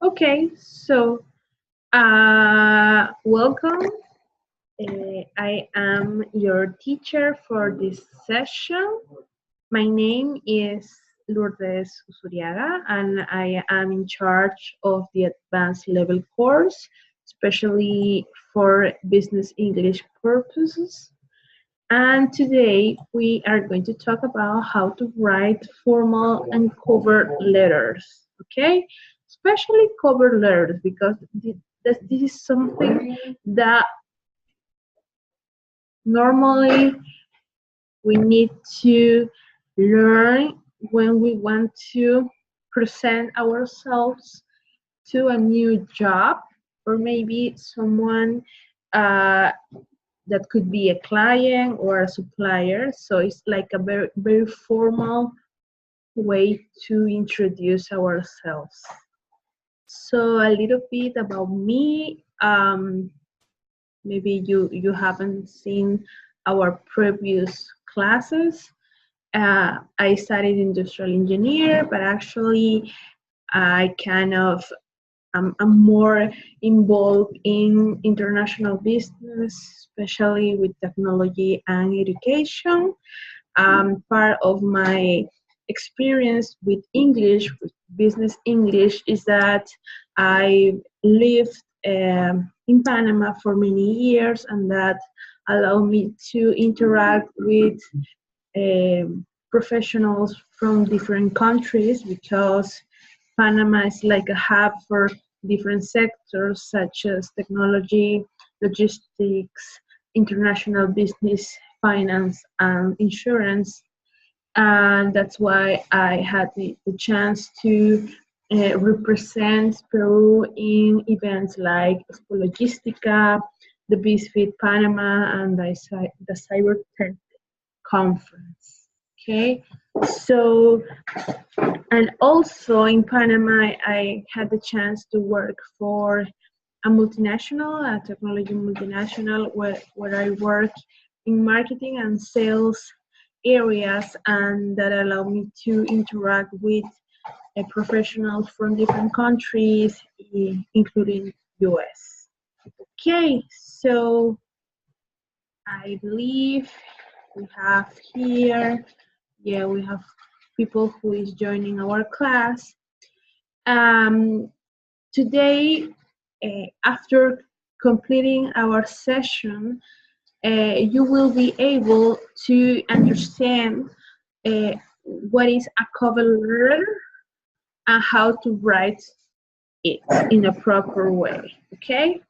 Okay, so welcome. I am your teacher for this session. My name is Lourdes Uzuriaga, and I am in charge of the advanced level course, especially for business English purposes. And today we are going to talk about how to write formal and cover letters. Okay, especially cover letters because this is something that normally we need to learn when we want to present ourselves to a new job, or maybe someone uh, that could be a client or a supplier. So it's like a very formal way to introduce ourselves. So a little bit about me. Maybe you haven't seen our previous classes. I studied industrial engineer, but actually I kind of I'm more involved in international business, especially with technology and education. Part of my experience with English, with business English, is that I lived in Panama for many years, and that allowed me to interact with professionals from different countries because Panama is like a hub for different sectors such as technology, logistics, international business, finance, and insurance. And that's why I had the chance to represent Peru in events like Expo Logistica, the BizFit Panama, and the Cyber Tech Conference. Okay, so and also in Panama, I had the chance to work for a multinational, a technology multinational, where I work in marketing and sales areas, and that allowed me to interact with professionals from different countries, including US. Okay, so I believe we have here, yeah, we have people who is joining our class. Um, Today, after completing our session, you will be able to understand what is a cover letter and how to write it in a proper way, okay?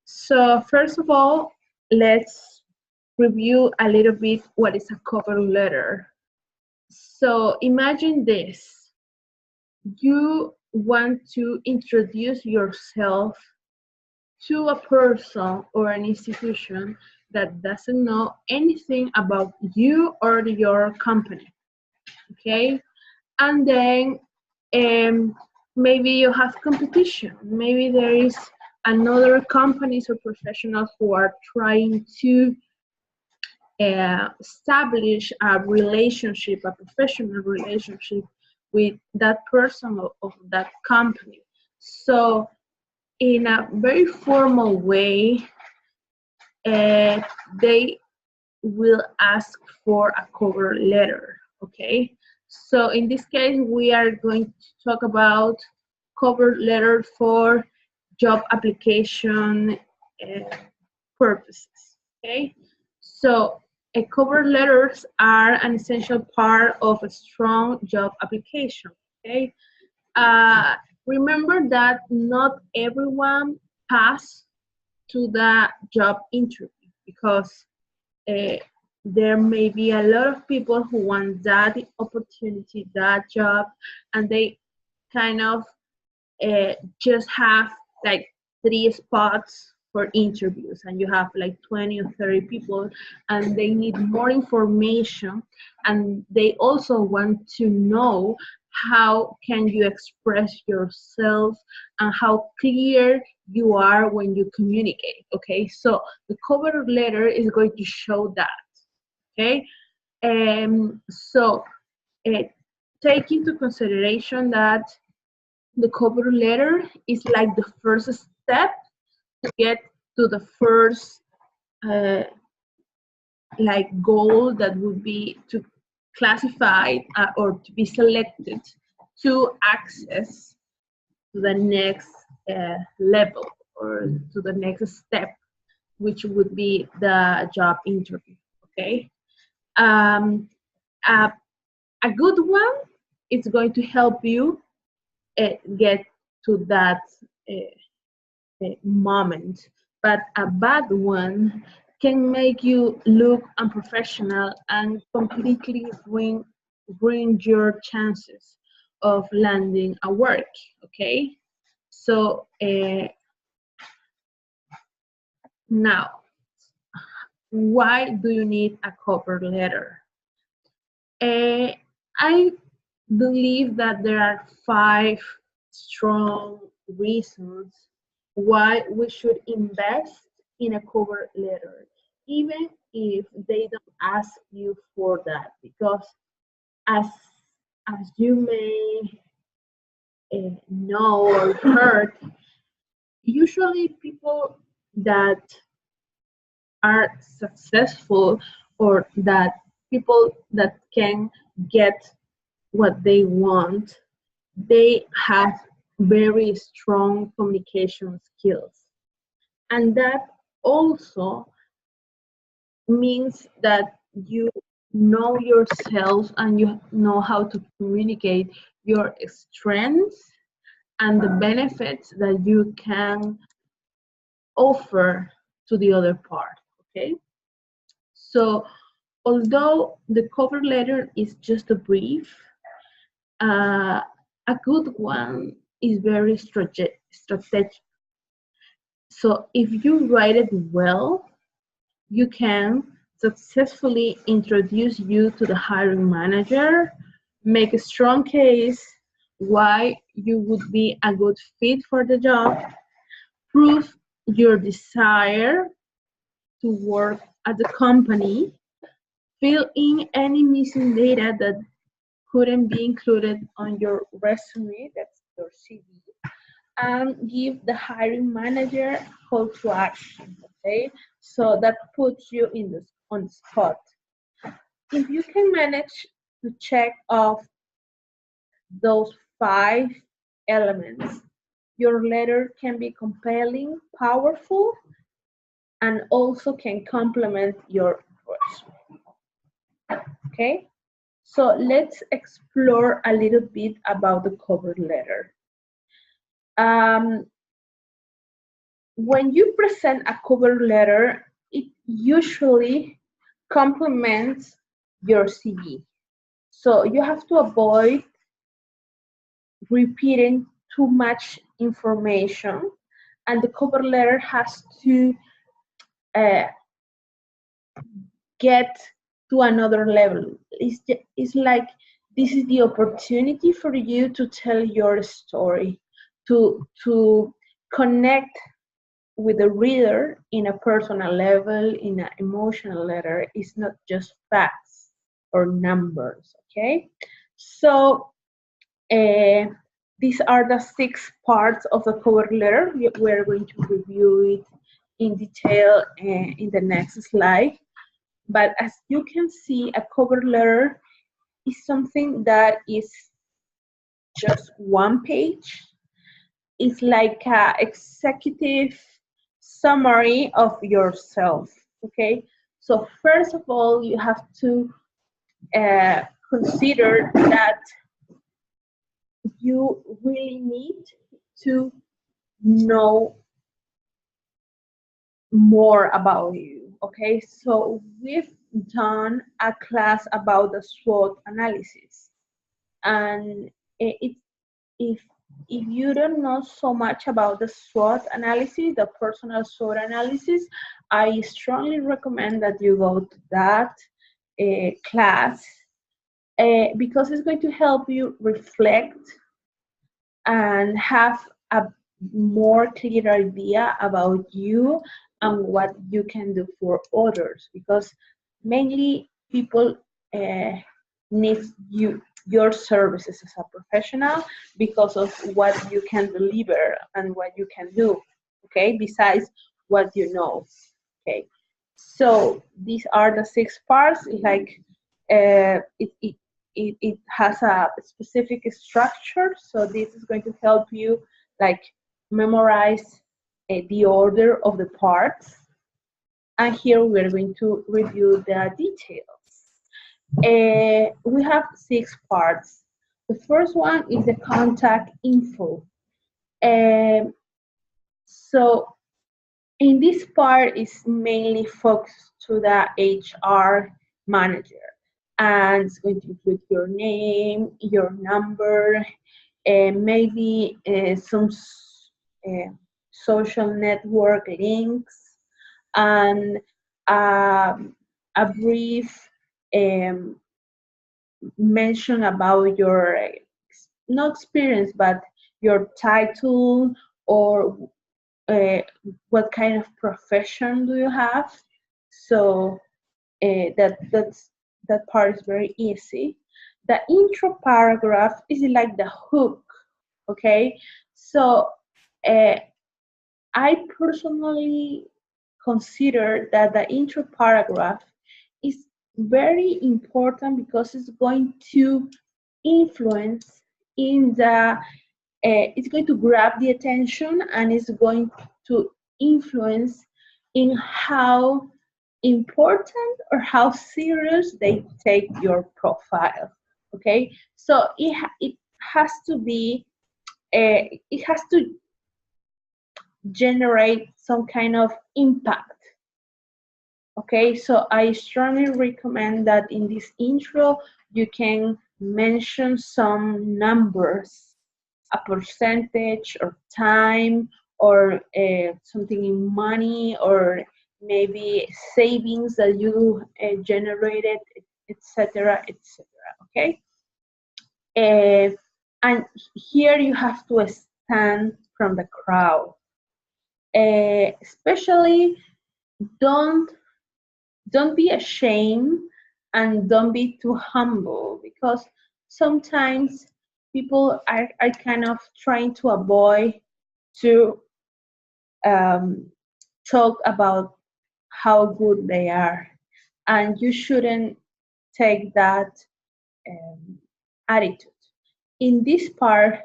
So first of all, let's review a little bit what is a cover letter. So imagine this. You want to introduce yourself to a person or an institution that doesn't know anything about you or your company, okay? And then maybe you have competition. Maybe there is another companies or professionals who are trying to establish a relationship, a professional relationship with that person of that company. So in a very formal way, they will ask for a cover letter, okay? So in this case, we are going to talk about cover letter for job application purposes, okay? So cover letters are an essential part of a strong job application, okay? Uh, Remember that not everyone pass to the job interview because uh, there may be a lot of people who want that opportunity, that job, and they kind of just have like 3 spots for interviews, and you have like 20 or 30 people, and they need more information, and they also want to know how can you express yourself and how clear you are when you communicate, okay? So the cover letter is going to show that, okay? So take into consideration that The cover letter is like the first step to get to the first like goal that would be to classify or to be selected to access to the next level or to the next step, which would be the job interview. Okay, um, a, a good one is going to help you get to that moment, but a bad one can make you look unprofessional and completely ruin your chances of landing a work. Okay, so now, why do you need a cover letter? I believe that there are 5 strong reasons why we should invest in a cover letter, even if they don't ask you for that, because as you may know or heard, usually people that are successful or that people that can get what they want, they have very strong communication skills. And that also means that you know yourself and you know how to communicate your strengths and the benefits that you can offer to the other part. Okay, so although the cover letter is just a brief, a good one is very strategic. So if you write it well, you can successfully introduce you to the hiring manager, make a strong case why you would be a good fit for the job, prove your desire to work at the company, fill in any missing data that couldn't be included on your resume, that's your CV, and give the hiring manager call to action. Okay, so that puts you on the spot. If you can manage to check off those 5 elements, your letter can be compelling, powerful, and also can complement your resume. Okay, so let's explore a little bit about the cover letter. When you present a cover letter, it usually complements your CV. So you have to avoid repeating too much information, and the cover letter has to get to another level. It's like this is the opportunity for you to tell your story, to connect with the reader in a personal level, in an emotional letter. It's not just facts or numbers. Okay, so these are the 6 parts of the cover letter. We're going to review it in detail in the next slide. But as you can see, a cover letter is something that is just 1 page. It's like an executive summary of yourself. Okay, so first of all, you have to consider that you really need to know more about you. Okay, so we've done a class about the SWOT analysis, and if you don't know so much about the SWOT analysis, the personal SWOT analysis, I strongly recommend that you go to that class because it's going to help you reflect and have a more clear idea about you and what you can do for others, because mainly people need your services as a professional because of what you can deliver and what you can do, okay, besides what you know, okay. So these are the 6 parts. Like it has a specific structure, so this is going to help you like memorize the order of the parts. And here we're going to review the details. We have 6 parts. The first one is the contact info. So in this part is mainly focused to the HR manager, and it's going to include your name, your number, maybe some social network links, and a brief mention about your not experience but your title, or what kind of profession do you have. So that part is very easy. The intro paragraph is like the hook, okay. So I personally consider that the intro paragraph is very important because it's going to influence in the it's going to grab the attention, and it's going to influence in how important or how serious they take your profile, okay. So it has to be it has to generate some kind of impact. Okay, so I strongly recommend that in this intro you can mention some numbers, a percentage or time, or something in money, or maybe savings that you generated, etc., etc. Okay, and here you have to stand from the crowd. Especially don't be ashamed, and don't be too humble, because sometimes people are kind of trying to avoid to talk about how good they are, and you shouldn't take that attitude. In this part,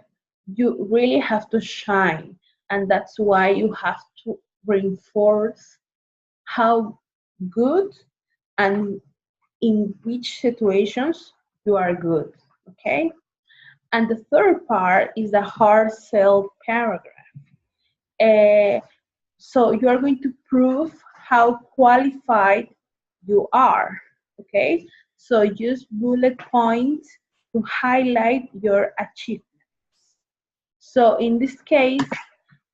you really have to shine, and that's why you have to reinforce how good and in which situations you are good, okay? And the third part is the hard sell paragraph. So you are going to prove how qualified you are, okay? So use bullet points to highlight your achievements. So in this case,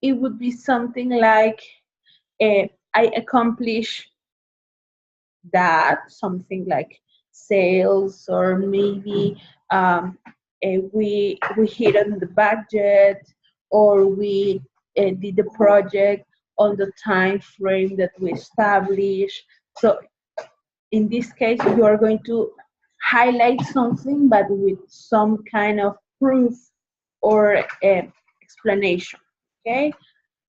it would be something like, I accomplished that, something like sales, or maybe we hit on the budget, or we did the project on the time frame that we established. So in this case, you are going to highlight something, but with some kind of proof or explanation, okay?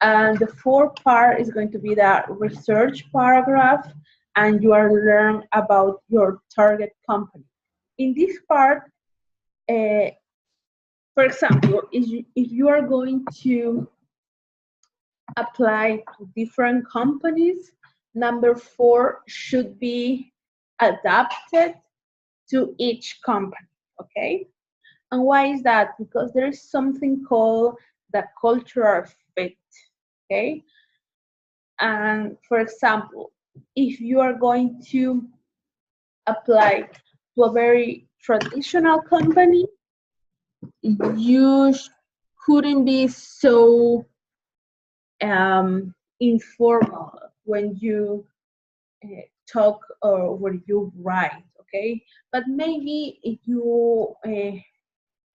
And the fourth part is going to be the research paragraph, and you are learn about your target company. In this part, for example, if you are going to apply to different companies, number 4 should be adapted to each company, okay? And why is that? Because there is something called the cultural fit, okay? And for example, if you are going to apply to a very traditional company, you couldn't be so informal when you talk or when you write, okay? But maybe if you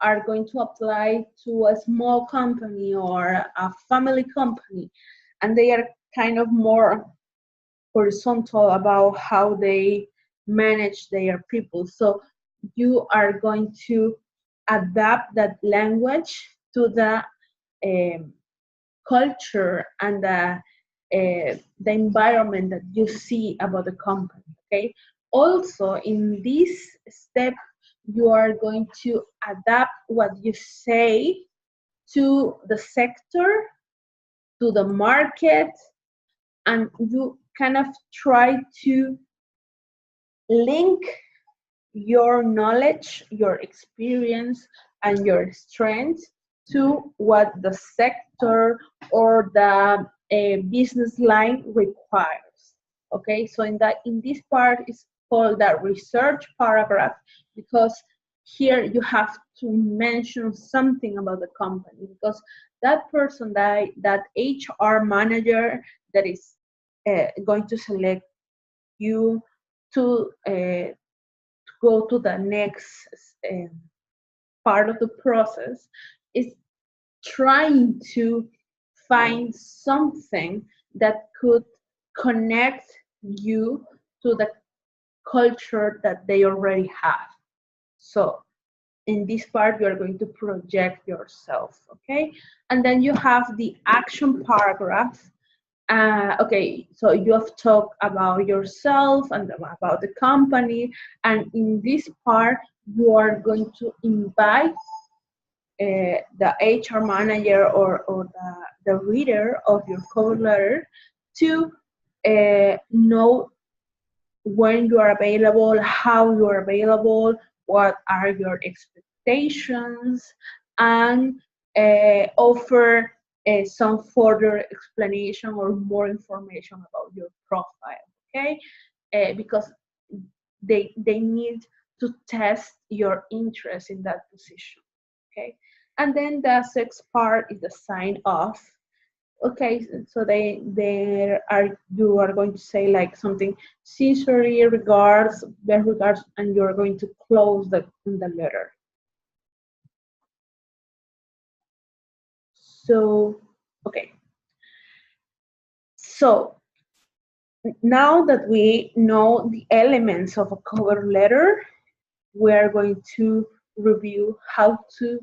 are going to apply to a small company or a family company, and they are kind of more horizontal about how they manage their people. So you are going to adapt that language to the culture and the environment that you see about the company, okay? Also, in this step, you are going to adapt what you say to the sector, to the market, and you kind of try to link your knowledge, your experience, and your strengths to what the sector or the business line requires. Okay, so in this part is called the research paragraph, because here you have to mention something about the company, because that person, that HR manager that is going to select you to go to the next part of the process, is trying to find something that could connect you to the culture that they already have. So in this part, you are going to project yourself, okay? And then you have the action paragraph. Okay, so you have talked about yourself and about the company, and in this part, you are going to invite the HR manager or the reader of your cover letter to know when you are available, how you are available, what are your expectations, and offer some further explanation or more information about your profile, okay? Because they need to test your interest in that position, okay? And then the sixth part is the sign off. Okay, so you are going to say like something, sincerely regards, best regards, and you're going to close the letter. So, okay. So now that we know the elements of a cover letter, we are going to review how to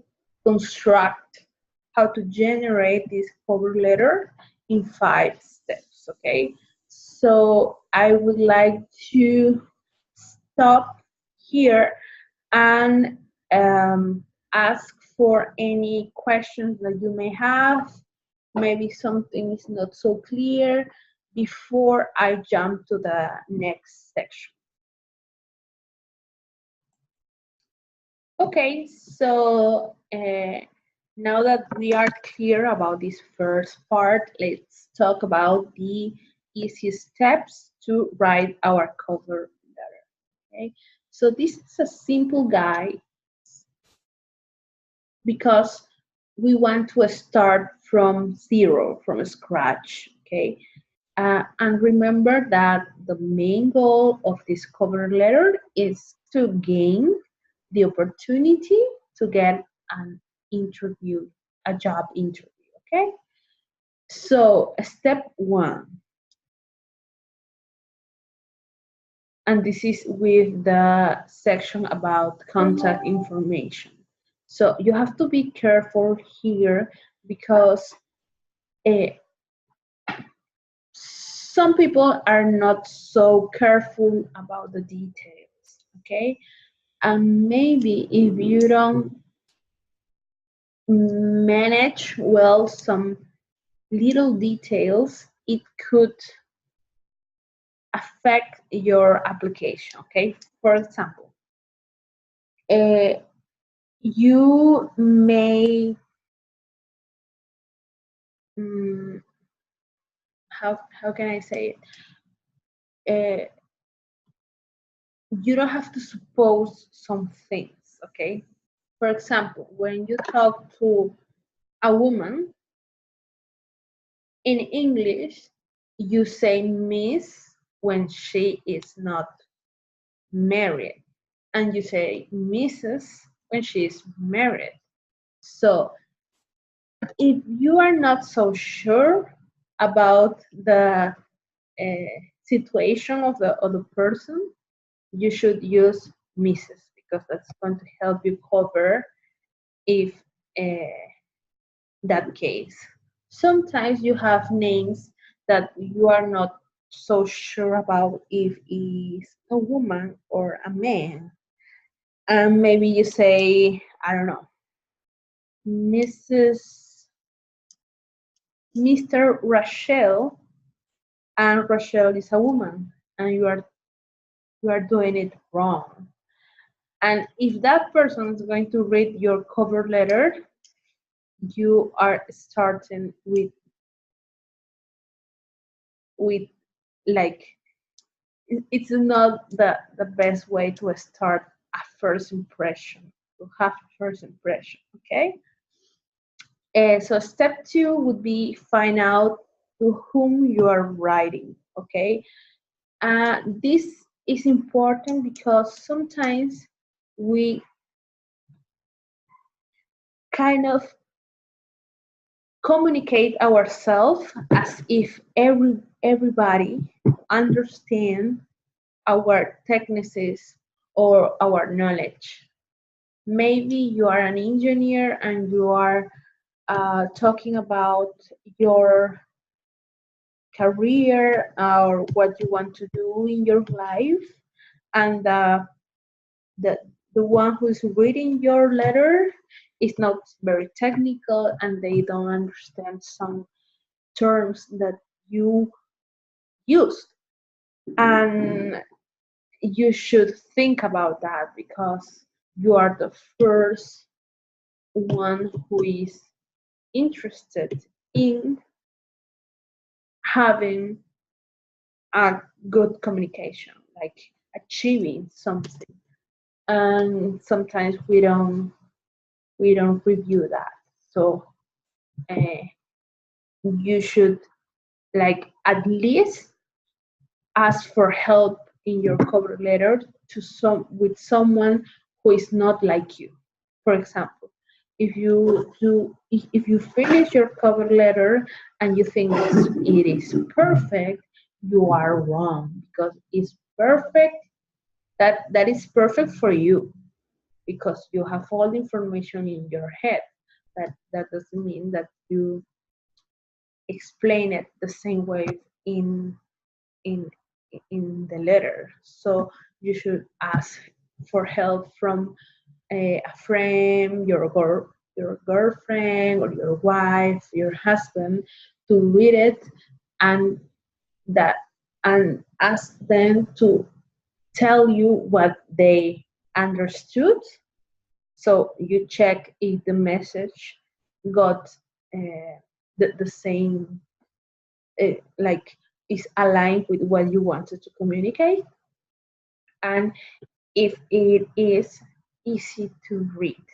construct, how to generate this cover letter in 5 steps, okay? So I would like to stop here and ask for any questions that you may have. Maybe something is not so clear before I jump to the next section. Okay, so now that we are clear about this first part, let's talk about the easy steps to write our cover letter. Okay, so this is a simple guide because we want to start from zero, from scratch. Okay, and remember that the main goal of this cover letter is to gain the opportunity to get an interview, a job interview, okay? So step 1, and this is with the section about contact information. So you have to be careful here because some people are not so careful about the details, okay? And maybe if you don't manage well some little details, it could affect your application, okay? For example, you may, how can I say it? You don't have to suppose some things, okay? For example, when you talk to a woman, in English, you say Miss when she is not married, and you say Mrs. when she is married. So if you are not so sure about the situation of the other person, you should use Mrs. because that's going to help you cover if that case. Sometimes you have names that you are not so sure about if it's a woman or a man. And maybe you say, I don't know, Mrs. Mr. Rachel, and Rachel is a woman, and you are doing it wrong. And if that person is going to read your cover letter, you are starting with like it's not the best way to start a first impression, to have a first impression, okay? So step 2 would be find out to whom you are writing, okay? This is important because sometimes we kind of communicate ourselves as if everybody understand our techniques or our knowledge. Maybe you are an engineer and you are talking about your career or what you want to do in your life, and the the one who's reading your letter is not very technical and they don't understand some terms that you use. And you should think about that because you are the first one who is interested in having a good communication, like achieving something. And sometimes we don't review that. So uh, you should like at least ask for help in your cover letter to with someone who is not like you. For example, if you finish your cover letter and you think it is perfect, you are wrong because it's perfect. That is perfect for you because you have all the information in your head. That doesn't mean that you explain it the same way in in the letter. So you should ask for help from a friend, your girlfriend, or your wife, your husband, to read it and that and ask them to tell you what they understood. So you check if the message got the same, like is aligned with what you wanted to communicate, and if it is easy to read,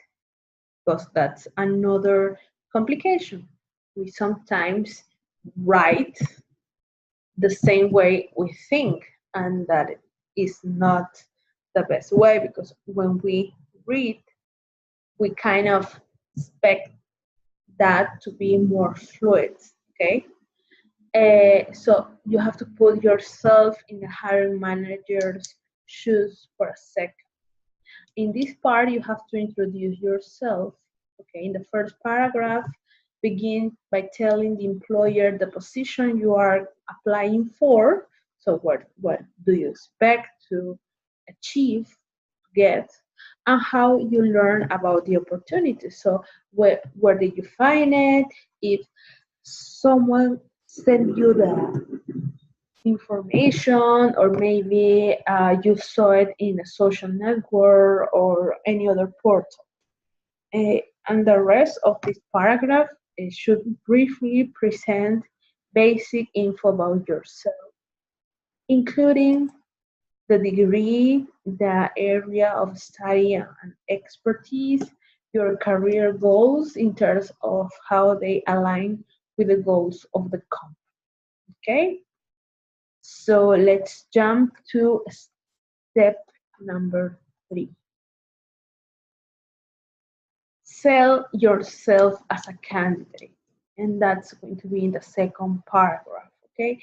because that's another complication. We sometimes write the same way we think, and that is not the best way because when we read, we kind of expect that to be more fluid, okay? So you have to put yourself in the hiring manager's shoes for a second. In this part, you have to introduce yourself. Okay, in the first paragraph, begin by telling the employer the position you are applying for. So what do you expect to achieve, get, and how you learn about the opportunity. So where did you find it? If someone sent you the information, or maybe you saw it in a social network or any other portal. And the rest of this paragraph should briefly present basic info about yourself, including the degree, the area of study and expertise, your career goals in terms of how they align with the goals of the company. Okay? So let's jump to step number 3. Sell yourself as a candidate. And that's going to be in the second paragraph. Okay.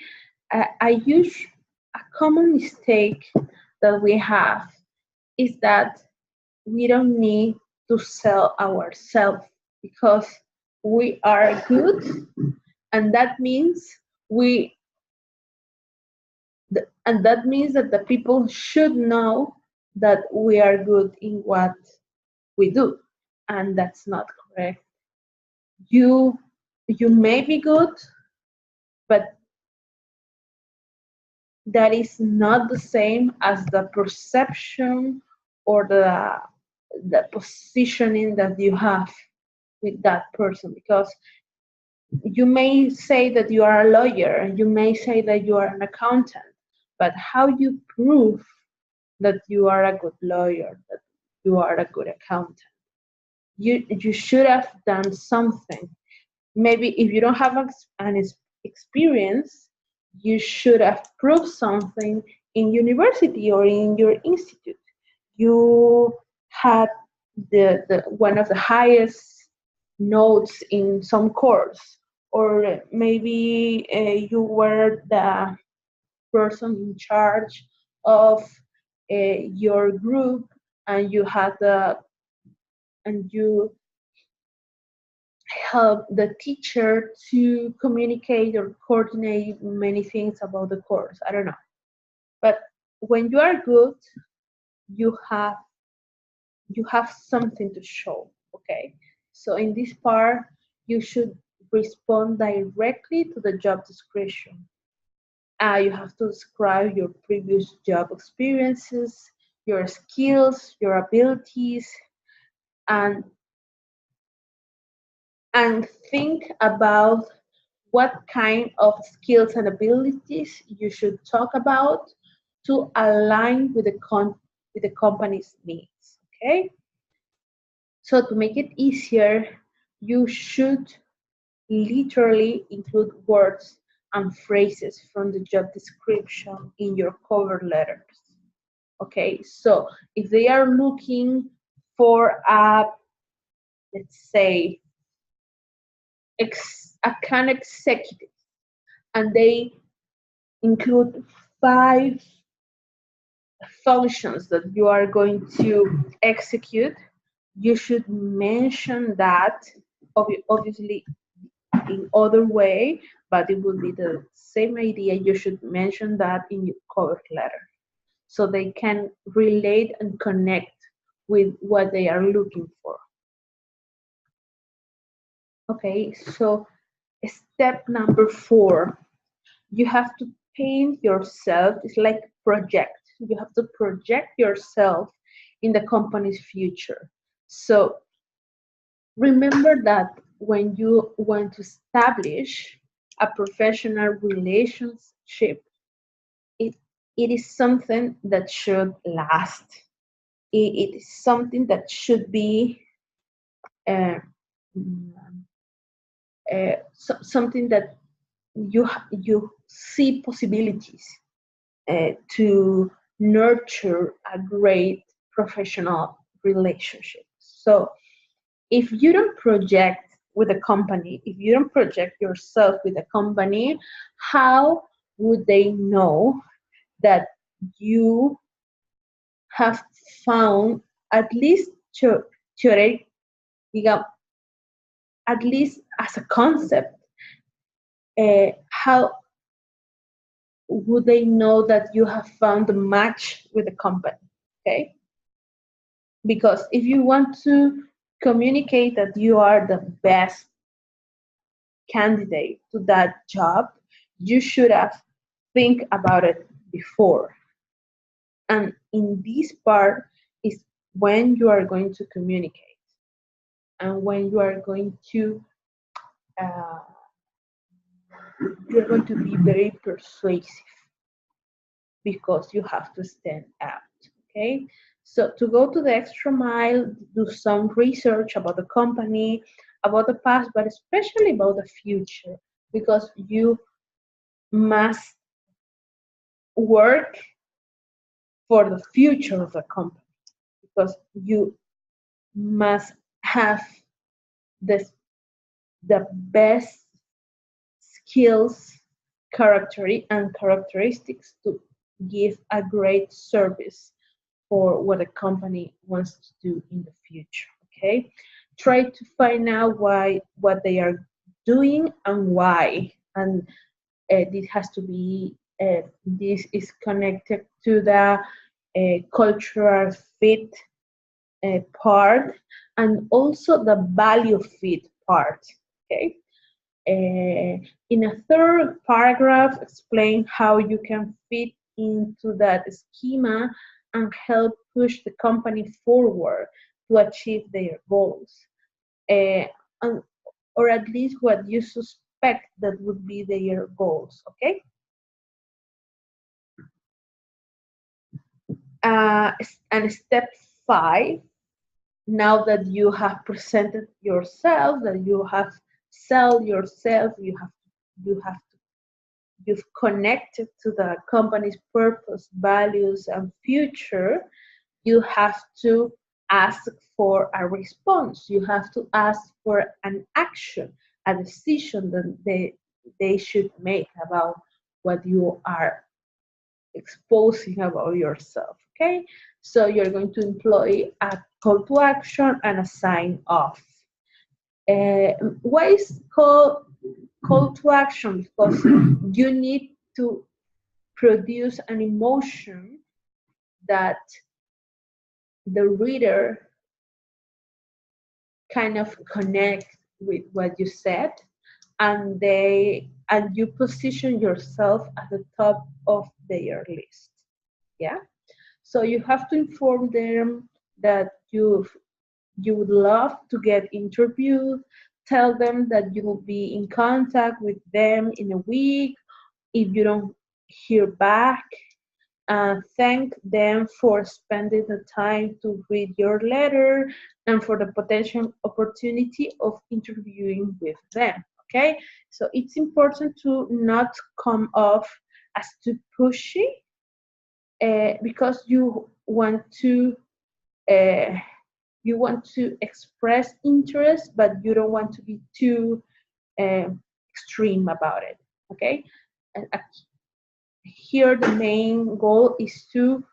A common mistake that we have is that we don't need to sell ourselves because we are good, and that means we and that means that the people should know that we are good in what we do, and that's not correct. You may be good, but that is not the same as the perception or the positioning that you have with that person, because you may say that you are a lawyer and you may say that you are an accountant, but how you prove that you are a good lawyer, that you are a good accountant? You should have done something. Maybe if you don't have an experience, you should have proved something in university or in your institute. You had the one of the highest notes in some course, or maybe you were the person in charge of your group, and you had the and you help the teacher to communicate or coordinate many things about the course. I don't know. But when you are good, you have you have something to show. Okay. So in this part, you should respond directly to the job description. You have to describe your previous job experiences, your skills, your abilities, and think about what kind of skills and abilities you should talk about to align with the company's needs. Okay, so to make it easier, you should literally include words and phrases from the job description in your cover letters. Okay, so if they are looking for a, let's say, account executive, and they include 5 functions that you are going to execute, you should mention that, obviously in other way, but it will be the same idea. You should mention that in your cover letter so they can relate and connect with what they are looking for. Okay, so step number 4, you have to paint yourself. It's like project. You have to project yourself in the company's future. So remember that when you want to establish a professional relationship, it, it is something that should last. It is something that should be uh, something that you see possibilities to nurture a great professional relationship. So if you don't project with a company, if you don't project yourself with a company, how would they know that you have found, at least theoretic, at least as a concept, how would they know that you have found a match with the company? Okay, because if you want to communicate that you are the best candidate to that job, you should have think about it before. And in this part is when you are going to communicate and when you are going to uh, you're going to be very persuasive because you have to stand out. Okay, so to go to the extra mile, do some research about the company, about the past, but especially about the future, because you must work for the future of the company, because you must have this, the best skills, characteristics to give a great service for what a company wants to do in the future. Okay, try to find out what they are doing and why, and this has to be this is connected to the cultural fit part, and also the value fit part. Okay. In a third paragraph, explain how you can fit into that schema and help push the company forward to achieve their goals, and, or at least what you suspect that would be their goals. Okay. And step 5, now that you have presented yourself, that you have sell yourself, you've connected to the company's purpose, values, and future, you have to ask for a response. You have to ask for an action, a decision that they should make about what you are exposing about yourself. Okay, so you're going to employ a call to action and a sign off. Why is call to action? Because you need to produce an emotion that the reader kind of connect with what you said, and you position yourself at the top of their list. Yeah. So you have to inform them that you would love to get interviewed. Tell them that you will be in contact with them in a week if you don't hear back. Thank them for spending the time to read your letter and for the potential opportunity of interviewing with them. Okay, so it's important to not come off as too pushy, because you want to express interest, but you don't want to be too extreme about it. Okay, and here the main goal is to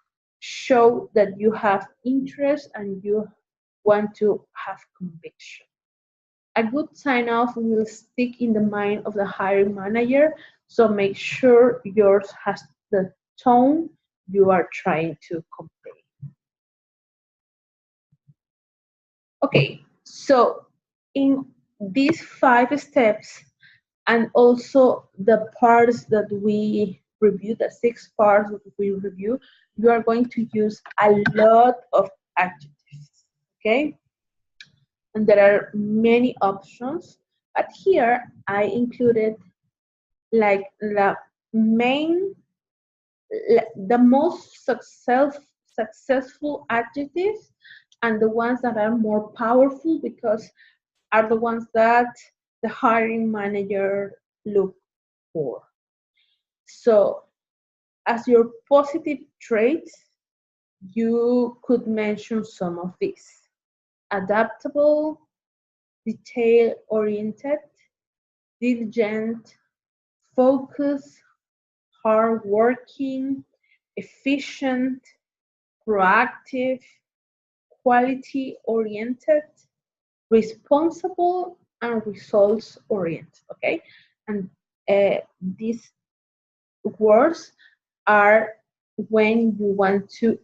show that you have interest and you want to have conviction. A good sign off will stick in the mind of the hiring manager, so make sure yours has the tone you are trying to convey. Okay, so in these 5 steps, and also the parts that we review, the 6 parts that we review, you are going to use a lot of adjectives, okay? And there are many options, but here I included like the most successful adjectives, and the ones that are more powerful because are the ones that the hiring manager look for. So as your positive traits, you could mention some of these: adaptable, detail-oriented, diligent, focused, hardworking, efficient, proactive, quality-oriented, responsible, and results-oriented. Okay, and these words are when you want to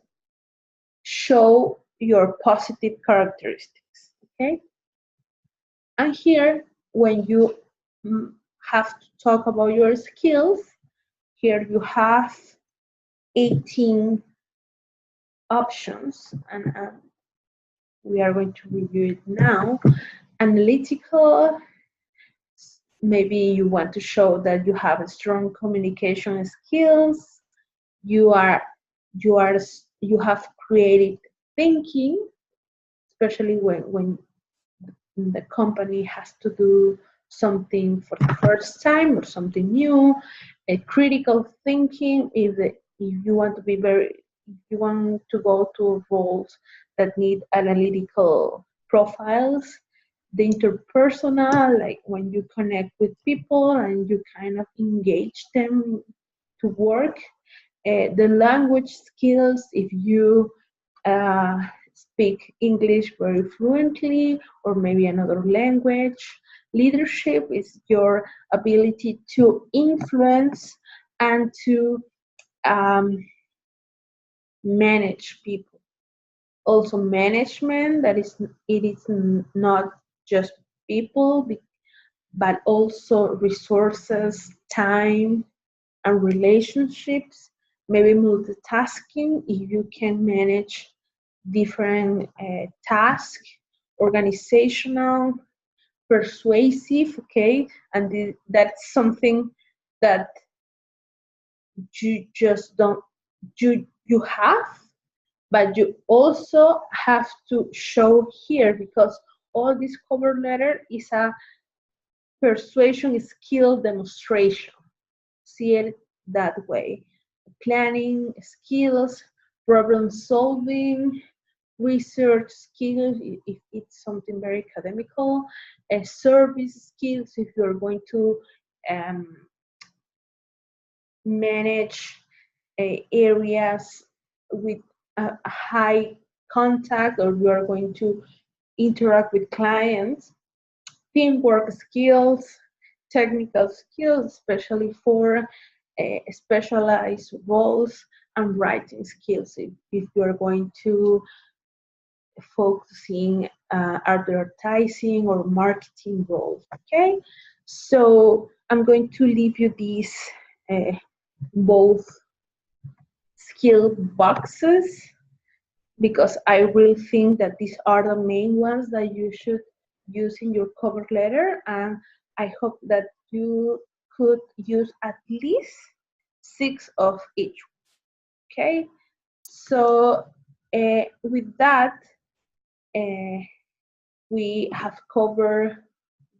show your positive characteristics. Okay, and here when you have to talk about your skills, here you have 18 options, and we are going to review it now. Analytical, maybe you want to show that you have a strong communication skills. You have creative thinking, especially when the company has to do something for the first time or something new. A critical thinking, if you want to be if you want to go to roles that need analytical profiles. The interpersonal, like when you connect with people and you kind of engage them to work. The language skills, if you speak English very fluently or maybe another language. Leadership is your ability to influence and to um, manage people. Also management, that is, it is not just people, but also resources, time, and relationships. Maybe multitasking, if you can manage different tasks, organizational, persuasive, okay, and that's something that you just don't, you have, but you also have to show here, because all this cover letter is a persuasion skill demonstration. See it that way. Planning skills, problem solving, research skills if it's something very academical, service skills if you're going to um, manage areas with a high contact, or you are going to interact with clients, teamwork skills, technical skills, especially for specialized roles, and writing skills if you're going to focusing advertising or marketing roles. Okay, so I'm going to leave you these both skill boxes, because I really think that these are the main ones that you should use in your cover letter, and I hope that you could use at least 6 of each. Okay, so with that, we have covered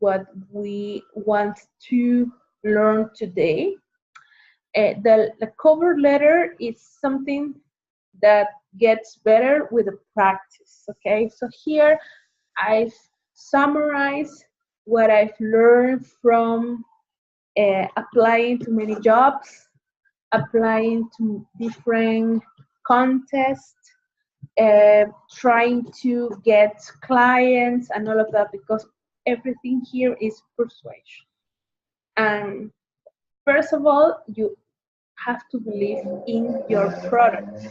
what we want to learn today. The cover letter is something that gets better with the practice. Okay, so here I've summarized what I've learned from applying to many jobs, applying to different contests, trying to get clients and all of that, because everything here is persuasion. And first of all, you have to believe in your product.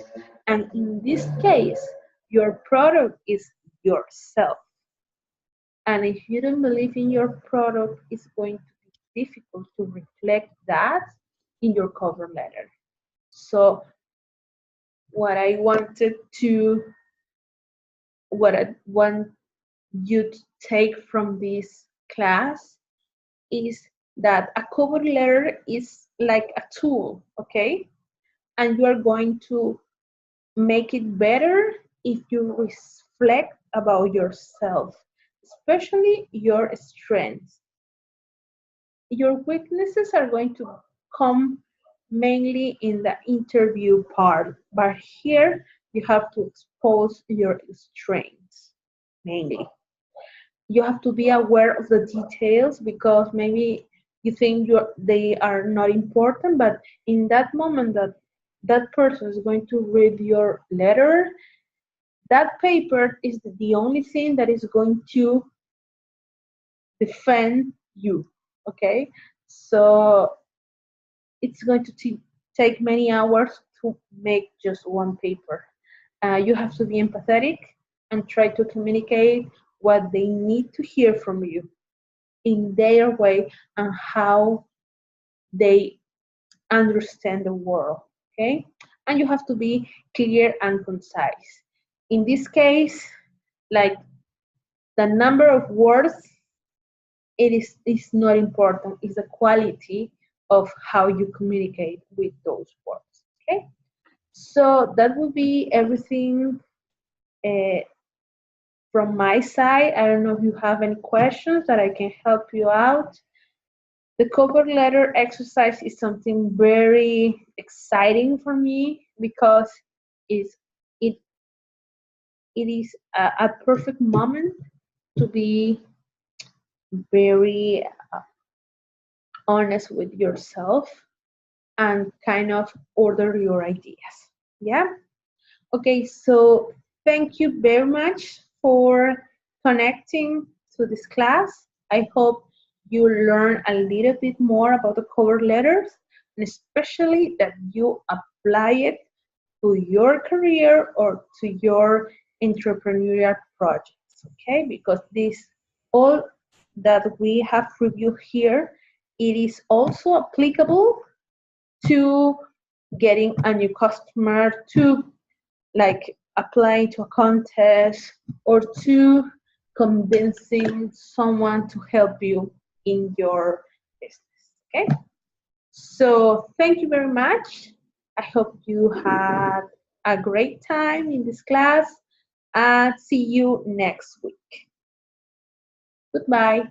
And in this case, your product is yourself. And if you don't believe in your product, it's going to be difficult to reflect that in your cover letter. So what I want you to take from this class is that a cover letter is like a tool, okay? And you are going to make it better if you reflect about yourself, especially your strengths. Your weaknesses are going to come mainly in the interview part, but here you have to expose your strengths mainly. You have to be aware of the details, because maybe you think they are not important, but in that moment that person is going to read your letter, that paper is the only thing that is going to defend you. Okay, so it's going to take many hours to make just one paper. You have to be empathetic and try to communicate what they need to hear from you in their way and how they understand the world. Okay, and you have to be clear and concise. In this case, like, the number of words, is not important. It's the quality of how you communicate with those words. Okay, so that would be everything from my side. I don't know if you have any questions that I can help you out. The cover letter exercise is something very exciting for me, because it's, it it is a perfect moment to be very honest with yourself and kind of order your ideas. Yeah. Okay, so thank you very much for connecting to this class. I hope you learn a little bit more about the cover letters, and especially that you apply it to your career or to your entrepreneurial projects, okay? Because this all that we have reviewed here, it is also applicable to getting a new customer, to like applying to a contest, or to convincing someone to help you in your business, okay? So thank you very much. I hope you had a great time in this class, and see you next week. Goodbye.